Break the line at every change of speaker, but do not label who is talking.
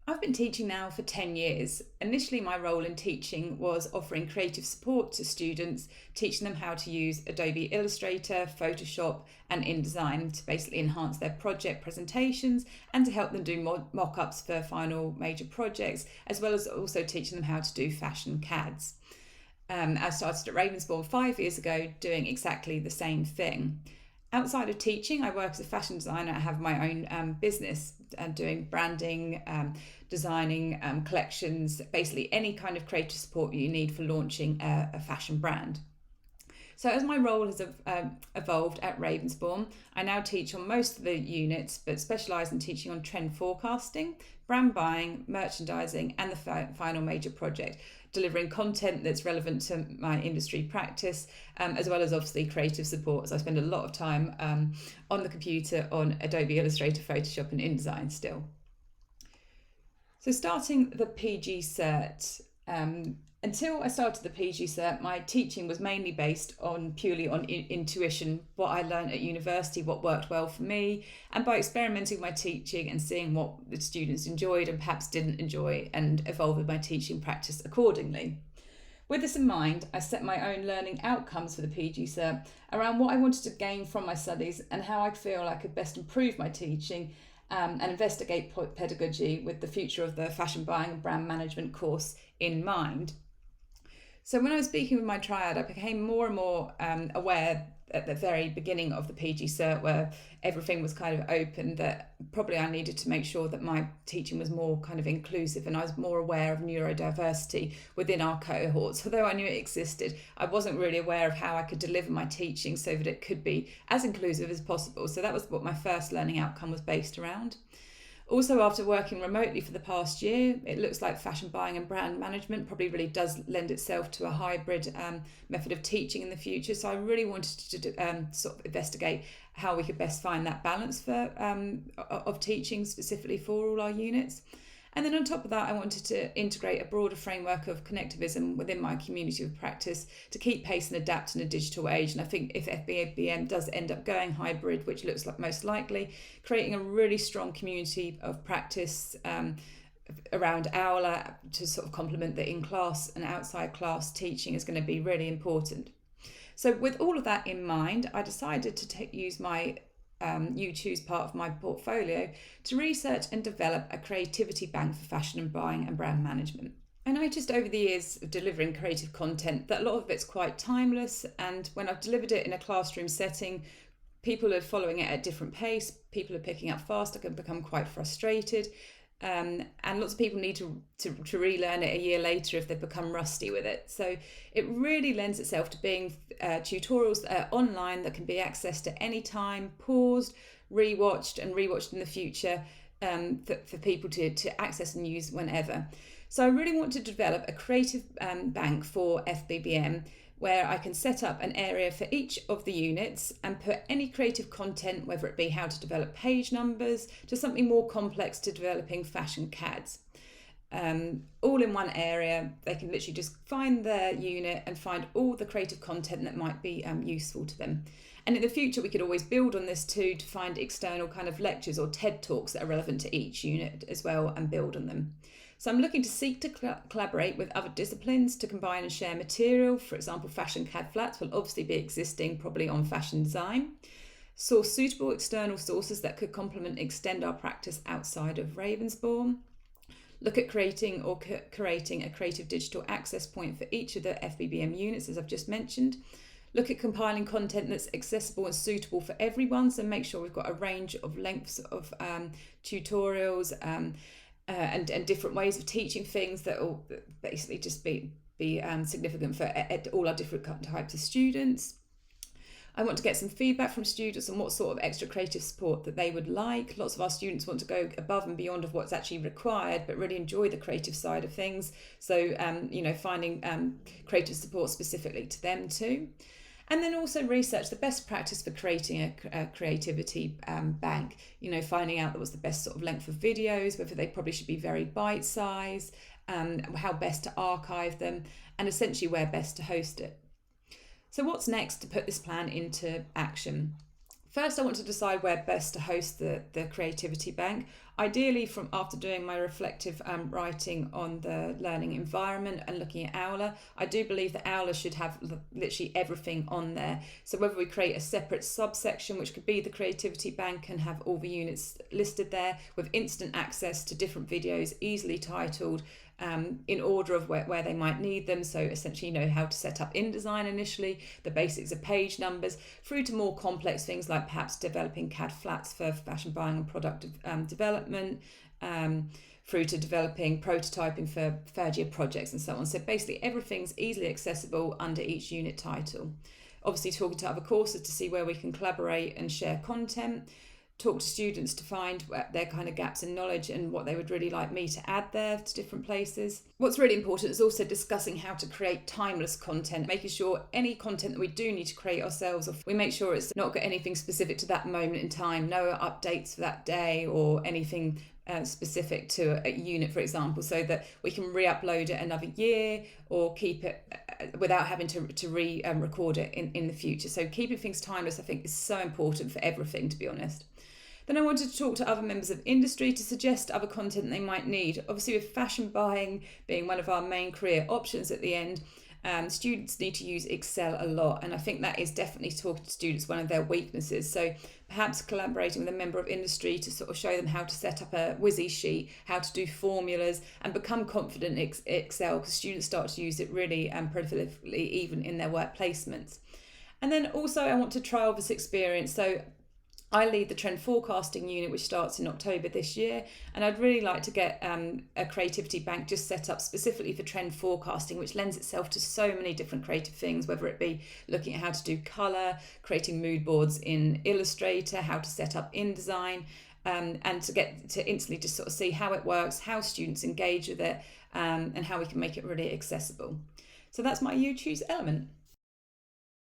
I've been teaching now for 10 years. Initially, my role in teaching was offering creative support to students, teaching them how to use Adobe Illustrator, Photoshop, and InDesign to basically enhance their project presentations and to help them do mock ups for final major projects, as well as also teaching them how to do fashion CADs. I started at Ravensbourne 5 years ago doing exactly the same thing. Outside of teaching, I work as a fashion designer. I have my own business doing branding, designing collections, basically any kind of creative support you need for launching a fashion brand. So as my role has evolved at Ravensbourne, I now teach on most of the units, but specialise in teaching on trend forecasting, brand buying, merchandising, and the final major project, delivering content that's relevant to my industry practice, as well as obviously creative support. So I spend a lot of time on the computer on Adobe Illustrator, Photoshop, and InDesign still. So starting the PG Cert, until I started the PG Cert, my teaching was mainly based purely on intuition, what I learned at university, what worked well for me, and by experimenting with my teaching and seeing what the students enjoyed and perhaps didn't enjoy, and evolving my teaching practice accordingly. With this in mind, I set my own learning outcomes for the PG Cert around what I wanted to gain from my studies and how I feel I could best improve my teaching and investigate pedagogy with the future of the fashion buying and brand management course in mind. So when I was speaking with my triad, I became more and more aware at the very beginning of the PG Cert, where everything was kind of open, that probably I needed to make sure that my teaching was more kind of inclusive, and I was more aware of neurodiversity within our cohorts. Although I knew it existed, I wasn't really aware of how I could deliver my teaching so that it could be as inclusive as possible. So that was what my first learning outcome was based around. Also, after working remotely for the past year, it looks like fashion buying and brand management probably really does lend itself to a hybrid method of teaching in the future. So I really wanted to sort of investigate how we could best find that balance of teaching specifically for all our units. And then on top of that, I wanted to integrate a broader framework of connectivism within my community of practice to keep pace and adapt in a digital age. And I think if FBBM does end up going hybrid, which looks like most likely, creating a really strong community of practice around Aula to sort of complement the in-class and outside class teaching is going to be really important. So with all of that in mind, I decided to use my You Choose part of my portfolio to research and develop a creativity bank for fashion and buying and brand management. I noticed over the years of delivering creative content that a lot of it's quite timeless, and when I've delivered it in a classroom setting, people are following it at different pace, people are picking up fast, I can become quite frustrated. And lots of people need to relearn it a year later if they've become rusty with it. So it really lends itself to being tutorials that are online that can be accessed at any time, paused, rewatched in the future for people to access and use whenever. So I really want to develop a creative bank for FBBM where I can set up an area for each of the units and put any creative content, whether it be how to develop page numbers to something more complex to developing fashion CADs. All in one area. They can literally just find their unit and find all the creative content that might be useful to them. And in the future, we could always build on this too to find external kind of lectures or TED Talks that are relevant to each unit as well and build on them. So I'm looking to seek to collaborate with other disciplines to combine and share material. For example, fashion CAD flats will obviously be existing probably on fashion design. Source suitable external sources that could complement and extend our practice outside of Ravensbourne. Look at creating or curating a creative digital access point for each of the FBBM units, as I've just mentioned. Look at compiling content that's accessible and suitable for everyone, so make sure we've got a range of lengths of tutorials and different ways of teaching things that will basically just be significant for all our different types of students. I want to get some feedback from students on what sort of extra creative support that they would like. Lots of our students want to go above and beyond of what's actually required, but really enjoy the creative side of things. So, finding creative support specifically to them too. And then also research the best practice for creating a creativity bank, finding out what's the best sort of length of videos, whether they probably should be very bite-sized, how best to archive them, and essentially where best to host it. So what's next to put this plan into action? First, I want to decide where best to host the creativity bank. Ideally, from after doing my reflective writing on the learning environment and looking at Aula, I do believe that Aula should have literally everything on there. So whether we create a separate subsection, which could be the creativity bank, and have all the units listed there with instant access to different videos, easily titled, in order of where they might need them. So essentially, how to set up InDesign initially, the basics of page numbers, through to more complex things like perhaps developing CAD flats for fashion buying and product development, through to developing prototyping for third year projects and so on. So basically everything's easily accessible under each unit title. Obviously talking to other courses to see where we can collaborate and share content. Talk to students to find their kind of gaps in knowledge and what they would really like me to add there to different places. What's really important is also discussing how to create timeless content, making sure any content that we do need to create ourselves, we make sure it's not got anything specific to that moment in time, no updates for that day or anything specific to a unit, for example, so that we can re-upload it another year or keep it without having to record it in the future. So keeping things timeless, I think, is so important for everything, to be honest. Then I wanted to talk to other members of industry to suggest other content they might need. Obviously, with fashion buying being one of our main career options at the end, students need to use Excel a lot, and I think that is definitely, talking to students, one of their weaknesses. So perhaps collaborating with a member of industry to sort of show them how to set up a Wizzy sheet, how to do formulas, and become confident in Excel, because students start to use it really prolifically even in their work placements. And then also I want to trial this experience. So I lead the trend forecasting unit, which starts in October this year, and I'd really like to get a creativity bank just set up specifically for trend forecasting, which lends itself to so many different creative things, whether it be looking at how to do colour, creating mood boards in Illustrator, how to set up InDesign, and to get to instantly just sort of see how it works, how students engage with it, and how we can make it really accessible. So that's my You Choose element.